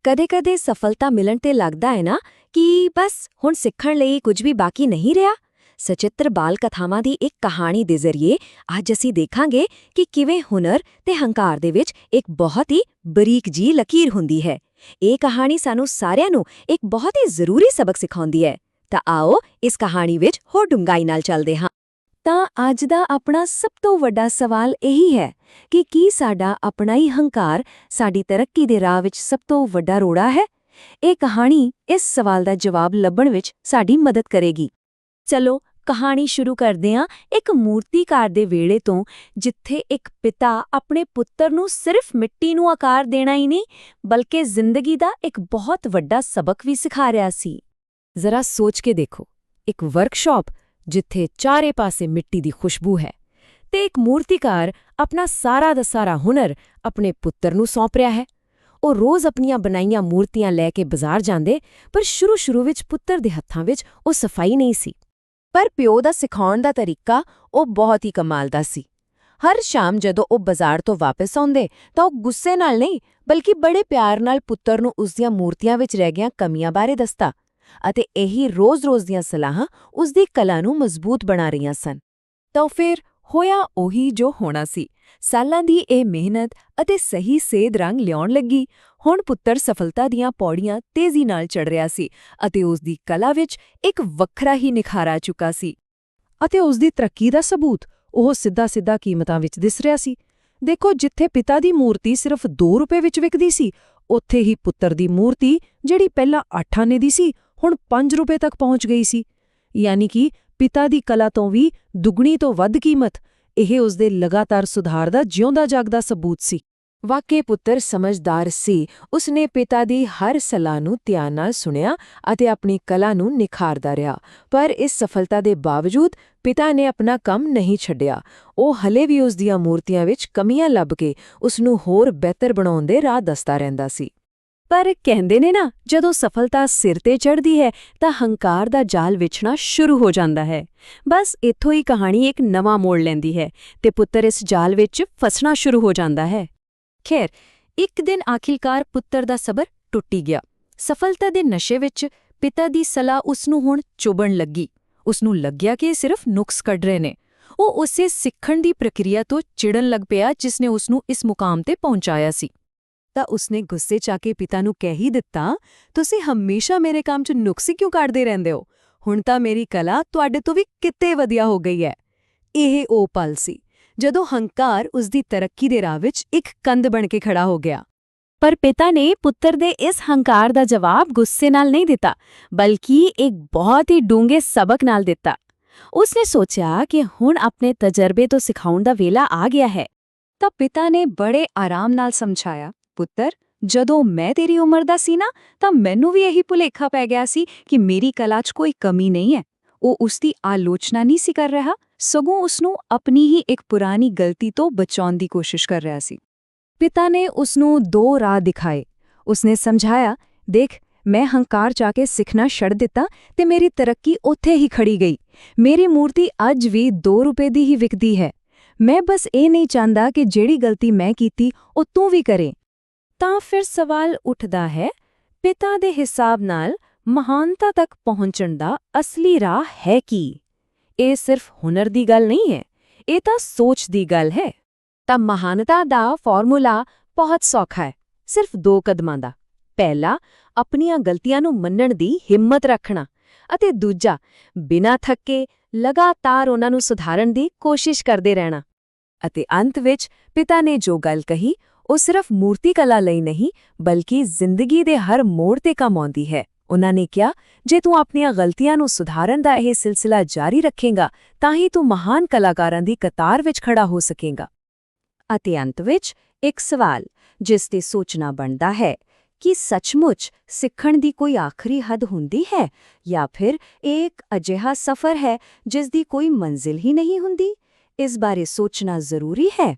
ਕਦੇ-ਕਦੇ ਸਫਲਤਾ ਮਿਲਣ ਤੇ ਲੱਗਦਾ ਹੈ ਨਾ ਕਿ ਬਸ ਹੁਣ ਸਿੱਖਣ ਲਈ ਕੁਝ ਵੀ ਬਾਕੀ ਨਹੀਂ ਰਿਹਾ। ਸਚਿੱਤਰ ਬਾਲ ਕਥਾਵਾਂ ਦੀ ਇੱਕ ਕਹਾਣੀ ਦੇ ਜ਼ਰੀਏ ਅੱਜ ਅਸੀਂ ਦੇਖਾਂਗੇ ਕਿ ਕਿਵੇਂ ਹੁਨਰ ਤੇ ਹੰਕਾਰ ਦੇ ਵਿੱਚ ਇੱਕ ਬਹੁਤ ਹੀ ਬਰੀਕ ਜੀ ਲਕੀਰ ਹੁੰਦੀ ਹੈ। ਇਹ ਕਹਾਣੀ ਸਾਨੂੰ ਸਾਰਿਆਂ ਨੂੰ ਇੱਕ ਬਹੁਤ ਹੀ ਜ਼ਰੂਰੀ ਸਬਕ ਸਿਖਾਉਂਦੀ ਹੈ। ਤਾਂ ਆਓ ਇਸ ਕਹਾਣੀ ਵਿੱਚ ਹੋਰ ਡੂੰਘਾਈ ਨਾਲ ਚੱਲਦੇ ਹਾਂ। ਤਾਂ ਅੱਜ ਦਾ ਆਪਣਾ ਸਭ ਤੋਂ ਵੱਡਾ ਸਵਾਲ ਇਹੀ ਹੈ ਕਿ ਕੀ ਸਾਡਾ ਆਪਣਾ ਹੀ ਹੰਕਾਰ ਸਾਡੀ ਤਰੱਕੀ ਦੇ ਰਾਹ ਵਿੱਚ ਸਭ ਤੋਂ ਵੱਡਾ ਰੋੜਾ ਹੈ? ਇਹ ਕਹਾਣੀ ਇਸ ਸਵਾਲ ਦਾ ਜਵਾਬ ਲੱਭਣ ਵਿੱਚ ਸਾਡੀ ਮਦਦ ਕਰੇਗੀ। ਚਲੋ ਕਹਾਣੀ ਸ਼ੁਰੂ ਕਰਦੇ ਹਾਂ ਇੱਕ ਮੂਰਤੀਕਾਰ ਦੇ ਵਿਹੜੇ ਤੋਂ, ਜਿੱਥੇ ਇੱਕ ਪਿਤਾ ਆਪਣੇ ਪੁੱਤਰ ਨੂੰ ਸਿਰਫ ਮਿੱਟੀ ਨੂੰ ਆਕਾਰ ਦੇਣਾ ਹੀ ਨਹੀਂ ਬਲਕਿ ਜ਼ਿੰਦਗੀ ਦਾ ਇੱਕ ਬਹੁਤ ਵੱਡਾ ਸਬਕ ਵੀ ਸਿਖਾ ਰਿਹਾ ਸੀ। ਜ਼ਰਾ ਸੋਚ ਕੇ ਦੇਖੋ, ਇੱਕ ਵਰਕਸ਼ਾਪ ਜਿੱਥੇ ਚਾਰੇ ਪਾਸੇ ਮਿੱਟੀ ਦੀ ਖੁਸ਼ਬੂ ਹੈ ਤੇ ਇੱਕ ਮੂਰਤੀਕਾਰ ਆਪਣਾ ਸਾਰਾ ਦਾ ਸਾਰਾ ਹੁਨਰ ਆਪਣੇ ਪੁੱਤਰ ਨੂੰ ਸੌਂਪ ਰਿਹਾ ਹੈ। ਉਹ ਰੋਜ਼ ਆਪਣੀਆਂ ਬਣਾਈਆਂ ਮੂਰਤੀਆਂ ਲੈ ਕੇ ਬਾਜ਼ਾਰ ਜਾਂਦੇ, ਪਰ ਸ਼ੁਰੂ ਵਿੱਚ ਪੁੱਤਰ ਦੇ ਹੱਥਾਂ ਵਿੱਚ ਉਹ ਸਫਾਈ ਨਹੀਂ ਸੀ। ਪਰ ਪਿਓ ਦਾ ਸਿਖਾਉਣ ਦਾ ਤਰੀਕਾ ਉਹ ਬਹੁਤ ਹੀ ਕਮਾਲ ਦਾ ਸੀ। ਹਰ ਸ਼ਾਮ ਜਦੋਂ ਉਹ ਬਾਜ਼ਾਰ ਤੋਂ ਵਾਪਸ ਆਉਂਦੇ ਤਾਂ ਉਹ ਗੁੱਸੇ ਨਾਲ ਨਹੀਂ ਬਲਕਿ ਬੜੇ ਪਿਆਰ ਨਾਲ ਪੁੱਤਰ ਨੂੰ ਉਸਦੀਆਂ ਮੂਰਤੀਆਂ ਵਿੱਚ ਰਹਿ ਗਈਆਂ ਕਮੀਆਂ ਬਾਰੇ ਦੱਸਦਾ, ਅਤੇ ਇਹੀ ਰੋਜ਼-ਰੋਜ਼ ਦੀਆਂ ਸਲਾਹਾਂ ਉਸਦੀ ਕਲਾ ਨੂੰ ਮਜ਼ਬੂਤ ਬਣਾ ਰਹੀਆਂ ਸਨ। ਤਾਂ ਫਿਰ ਹੋਇਆ ਉਹੀ ਜੋ ਹੋਣਾ ਸੀ। ਸਾਲਾਂ ਦੀ ਇਹ ਮਿਹਨਤ ਅਤੇ ਸਹੀ ਸੇਧ ਰੰਗ ਲਿਆਉਣ ਲੱਗੀ। ਹੁਣ ਪੁੱਤਰ ਸਫਲਤਾ ਦੀਆਂ ਪੌੜੀਆਂ ਤੇਜ਼ੀ ਨਾਲ ਚੜ੍ਹ ਰਿਹਾ ਸੀ ਅਤੇ ਉਸਦੀ ਕਲਾ ਵਿੱਚ ਇੱਕ ਵੱਖਰਾ ਹੀ ਨਿਖਾਰ ਆ ਚੁੱਕਾ ਸੀ। ਅਤੇ ਉਸਦੀ ਤਰੱਕੀ ਦਾ ਸਬੂਤ ਉਹ ਸਿੱਧਾ ਕੀਮਤਾਂ ਵਿੱਚ ਦਿਸ ਰਿਹਾ ਸੀ। ਦੇਖੋ, ਜਿੱਥੇ ਪਿਤਾ ਦੀ ਮੂਰਤੀ ਸਿਰਫ 2 ਰੁਪਏ ਵਿੱਚ ਵਿਕਦੀ ਸੀ, ਉੱਥੇ ਹੀ ਪੁੱਤਰ ਦੀ ਮੂਰਤੀ ਜਿਹੜੀ ਪਹਿਲਾਂ 8 ਆਨੇ ਦੀ ਸੀ ਹੁਣ 5 ਰੁਪਏ ਤੱਕ ਪਹੁੰਚ ਗਈ ਸੀ। ਯਾਨੀ ਕਿ ਪਿਤਾ ਦੀ ਕਲਾ ਤੋਂ ਵੀ ਦੁੱਗਣੀ ਤੋਂ ਵੱਧ ਕੀਮਤ। ਇਹ ਉਸਦੇ ਲਗਾਤਾਰ ਸੁਧਾਰ ਦਾ ਜਿਉਂਦਾ ਜਾਗਦਾ ਸਬੂਤ ਸੀ। ਵਾਕਈ ਪੁੱਤਰ ਸਮਝਦਾਰ ਸੀ। ਉਸਨੇ ਪਿਤਾ ਦੀ ਹਰ ਸਲਾਹ ਨੂੰ ਧਿਆਨ ਨਾਲ ਸੁਣਿਆ ਅਤੇ ਆਪਣੀ ਕਲਾ ਨੂੰ ਨਿਖਾਰਦਾ ਰਿਹਾ। ਪਰ ਇਸ ਸਫਲਤਾ ਦੇ ਬਾਵਜੂਦ ਪਿਤਾ ਨੇ ਆਪਣਾ ਕੰਮ ਨਹੀਂ ਛੱਡਿਆ। ਉਹ ਹਲੇ ਵੀ ਉਸਦੀਆਂ ਮੂਰਤੀਆਂ ਵਿੱਚ ਕਮੀਆਂ ਲੱਭ ਕੇ ਉਸਨੂੰ ਹੋਰ ਬਿਹਤਰ ਬਣਾਉਣ ਦੇ ਰਾਹ ਦੱਸਦਾ ਰਹਿੰਦਾ ਸੀ। ਪਰ ਕਹਿੰਦੇ ਨੇ ਨਾ, ਜਦੋਂ ਸਫਲਤਾ ਸਿਰ ਤੇ ਚੜ੍ਹਦੀ ਹੈ ਤਾਂ ਹੰਕਾਰ ਦਾ ਜਾਲ ਵਿਛਣਾ ਸ਼ੁਰੂ ਹੋ ਜਾਂਦਾ ਹੈ। ਬਸ ਇੱਥੋਂ ਹੀ ਕਹਾਣੀ ਇੱਕ ਨਵਾਂ ਮੋੜ ਲੈਂਦੀ ਹੈ ਤੇ ਪੁੱਤਰ ਇਸ ਜਾਲ ਵਿੱਚ ਫਸਣਾ ਸ਼ੁਰੂ ਹੋ ਜਾਂਦਾ ਹੈ। ਖੈਰ, ਇੱਕ ਦਿਨ ਆਖਿਰਕਾਰ ਪੁੱਤਰ ਦਾ ਸਬਰ ਟੁੱਟ ਗਿਆ। ਸਫਲਤਾ ਦੇ ਨਸ਼ੇ ਵਿੱਚ ਪਿਤਾ ਦੀ ਸਲਾਹ ਉਸਨੂੰ ਹੁਣ ਚੁਭਣ ਲੱਗੀ। ਉਸਨੂੰ ਲੱਗਿਆ ਕਿ ਇਹ ਸਿਰਫ ਨੁਕਸ ਕੱਢ ਰਹੇ ਨੇ। ਉਹ ਉਸੇ ਸਿੱਖਣ ਦੀ ਪ੍ਰਕਿਰਿਆ ਤੋਂ ਚਿੜਨ ਲੱਗ ਪਿਆ ਜਿਸਨੇ ਉਸਨੂੰ ਇਸ ਮੁਕਾਮ ਤੇ ਪਹੁੰਚਾਇਆ ਸੀ। ਤਾਂ ਉਸਨੇ ਗੁੱਸੇ 'ਚ ਆ ਕੇ ਪਿਤਾ ਨੂੰ ਕਹਿ ਹੀ ਦਿੱਤਾ, ਤੁਸੀਂ ਹਮੇਸ਼ਾ ਮੇਰੇ ਕੰਮ 'ਚ ਨੁਕਸ ਕਿਉਂ ਕੱਢਦੇ ਰਹਿੰਦੇ ਹੋ? ਹੁਣ ਤਾਂ ਮੇਰੀ ਕਲਾ ਤੁਹਾਡੇ ਤੋਂ ਵੀ ਕਿਤੇ ਵਧੀਆ ਹੋ ਗਈ ਹੈ। ਇਹ ਉਹ ਪਲ ਸੀ ਜਦੋਂ ਹੰਕਾਰ ਉਸਦੀ ਤਰੱਕੀ ਦੇ ਰਾਹ ਵਿੱਚ ਇੱਕ ਕੰਧ ਬਣ ਕੇ ਖੜਾ ਹੋ ਗਿਆ। ਪਰ ਪਿਤਾ ਨੇ ਪੁੱਤਰ ਦੇ ਇਸ ਹੰਕਾਰ ਦਾ ਜਵਾਬ ਗੁੱਸੇ ਨਾਲ ਨਹੀਂ ਦਿੱਤਾ, ਬਲਕਿ ਇੱਕ ਬਹੁਤ ਹੀ ਡੂੰਘੇ ਸਬਕ ਨਾਲ ਦਿੱਤਾ। ਉਸਨੇ ਸੋਚਿਆ ਕਿ ਹੁਣ ਆਪਣੇ ਤਜਰਬੇ ਤੋਂ ਸਿਖਾਉਣ ਦਾ ਵੇਲਾ ਆ ਗਿਆ ਹੈ। ਤਾਂ ਪਿਤਾ ਨੇ ਬੜੇ ਆਰਾਮ ਨਾਲ ਸਮਝਾਇਆ, ਪੁੱਤਰ, ਜਦੋਂ ਮੈਂ ਤੇਰੀ ਉਮਰ ਦਾ ਸੀ ਨਾ ਤਾਂ ਮੈਨੂੰ ਵੀ ਇਹੀ ਭੁਲੇਖਾ ਪੈ ਗਿਆ ਸੀ ਕਿ ਮੇਰੀ ਕਲਾ 'ਚ ਕੋਈ ਕਮੀ ਨਹੀਂ ਹੈ। ਉਹ ਉਸਦੀ ਆਲੋਚਨਾ ਨਹੀਂ ਸੀ ਕਰ ਰਿਹਾ, ਸਗੋਂ ਉਸਨੂੰ ਆਪਣੀ ਹੀ ਇੱਕ ਪੁਰਾਣੀ ਗਲਤੀ ਤੋਂ ਬਚਾਉਣ ਦੀ ਕੋਸ਼ਿਸ਼ ਕਰ ਰਿਹਾ ਸੀ। ਪਿਤਾ ਨੇ ਉਸਨੂੰ 2 ਰਾਹ ਦਿਖਾਏ। ਉਸਨੇ ਸਮਝਾਇਆ, ਦੇਖ, ਮੈਂ ਹੰਕਾਰ 'ਚ ਆ ਕੇ ਸਿੱਖਣਾ ਛੱਡ ਦਿੱਤਾ ਤੇ ਮੇਰੀ ਤਰੱਕੀ ਉੱਥੇ ਹੀ ਖੜੀ ਗਈ। ਮੇਰੀ ਮੂਰਤੀ ਅੱਜ ਵੀ 2 ਰੁਪਏ ਦੀ ਹੀ ਵਿਕਦੀ ਹੈ। ਮੈਂ ਬਸ ਇਹ ਨਹੀਂ ਚਾਹੁੰਦਾ ਕਿ ਜਿਹੜੀ ਗਲਤੀ ਮੈਂ ਕੀਤੀ ਉਹ ਤੂੰ ਵੀ ਕਰੇ। ਤਾਂ ਫਿਰ ਸਵਾਲ ਉੱਠਦਾ ਹੈ, ਪਿਤਾ ਦੇ ਹਿਸਾਬ ਨਾਲ ਮਹਾਨਤਾ ਤੱਕ ਪਹੁੰਚਣ ਦਾ ਅਸਲੀ ਰਾਹ ਹੈ ਕੀ? ਇਹ ਸਿਰਫ ਹੁਨਰ ਦੀ ਗੱਲ ਨਹੀਂ ਹੈ, ਇਹ ਤਾਂ ਸੋਚ ਦੀ ਗੱਲ ਹੈ। ਤਾਂ ਮਹਾਨਤਾ ਦਾ ਫਾਰਮੂਲਾ ਬਹੁਤ ਸੌਖਾ ਹੈ, ਸਿਰਫ 2 ਕਦਮਾਂ ਦਾ। ਪਹਿਲਾ, ਆਪਣੀਆਂ ਗਲਤੀਆਂ ਨੂੰ ਮੰਨਣ ਦੀ ਹਿੰਮਤ ਰੱਖਣਾ, ਅਤੇ ਦੂਜਾ, ਬਿਨਾਂ ਥੱਕੇ ਲਗਾਤਾਰ ਉਹਨਾਂ ਨੂੰ ਸੁਧਾਰਨ ਦੀ ਕੋਸ਼ਿਸ਼ ਕਰਦੇ ਰਹਿਣਾ। ਅਤੇ ਅੰਤ ਵਿੱਚ ਪਿਤਾ ਨੇ ਜੋ ਗੱਲ ਕਹੀ ਉਹ ਸਿਰਫ ਮੂਰਤੀ ਕਲਾ ਲਈ ਨਹੀਂ ਬਲਕਿ ਜ਼ਿੰਦਗੀ ਦੇ ਹਰ ਮੋੜ ਤੇ ਕੰਮ ਆਉਂਦੀ ਹੈ। ਉਹਨਾਂ ਨੇ ਕਿਹਾ, ਜੇ ਤੂੰ ਆਪਣੀਆਂ ਗਲਤੀਆਂ ਨੂੰ ਸੁਧਾਰਨ ਦਾ ਇਹ ਸਿਲਸਿਲਾ ਜਾਰੀ ਰੱਖੇਂਗਾ ਤਾਂ ਹੀ ਤੂੰ ਮਹਾਨ ਕਲਾਕਾਰਾਂ ਦੀ ਕਤਾਰ ਵਿੱਚ ਖੜਾ ਹੋ ਸਕੇਂਗਾ। ਅਤੇ ਅੰਤ ਵਿੱਚ ਇੱਕ ਸਵਾਲ ਜਿਸ ਤੇ ਸੋਚਣਾ ਬਣਦਾ ਹੈ ਕਿ ਸੱਚਮੁੱਚ ਸਿੱਖਣ ਦੀ ਕੋਈ ਆਖਰੀ ਹੱਦ ਹੁੰਦੀ ਹੈ ਜਾਂ ਫਿਰ ਇਹ ਇੱਕ ਅਜਿਹਾ ਸਫ਼ਰ ਹੈ ਜਿਸ ਦੀ ਕੋਈ ਮੰਜ਼ਿਲ ਹੀ ਨਹੀਂ ਹੁੰਦੀ? ਇਸ ਬਾਰੇ ਸੋਚਣਾ ਜ਼ਰੂਰੀ ਹੈ।